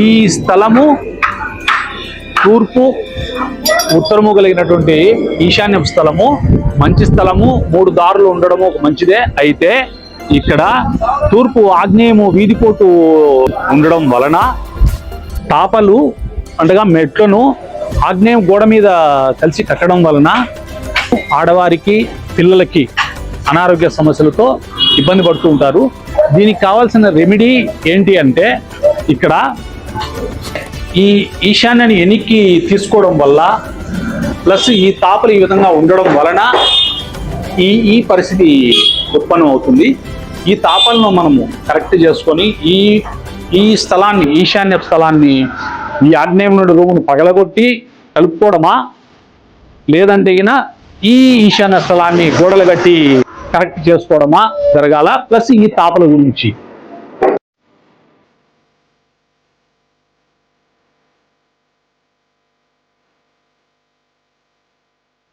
ఈ స్థలము తూర్పు ఉత్తరము కలిగినటువంటి ఈశాన్య స్థలము మంచి స్థలము. 3 దారులు ఉండడము మంచిదే. అయితే ఇక్కడ తూర్పు ఆగ్నేయము వీధిపోటు ఉండడం వలన తాపలు అంటగా మెట్లను ఆగ్నేయం గోడ మీద కలిసి కట్టడం వలన ఆడవారికి పిల్లలకి అనారోగ్య సమస్యలతో ఇబ్బంది పడుతూ ఉంటారు. దీనికి కావాల్సిన రెమెడీ ఏంటి అంటే ఇక్కడ ఈ ఈశాన్యాన్ని ఎనికి తీసుకోవడం వల్ల ప్లస్ ఈ తాపలు ఈ విధంగా ఉండడం వలన ఈ పరిస్థితి ఉత్పన్నం అవుతుంది. ఈ తాపలను మనము కరెక్ట్ చేసుకొని ఈ స్థలాన్ని ఈశాన్య స్థలాన్ని ఈ ఆగ్నేయం నుండి రూమును పగలగొట్టి కలుపుకోవడమా, లేదంటే ఈ ఈశాన్య స్థలాన్ని గోడలు కట్టి కరెక్ట్ చేసుకోవడమా జరగాల. ప్లస్ ఈ తాపల గురించి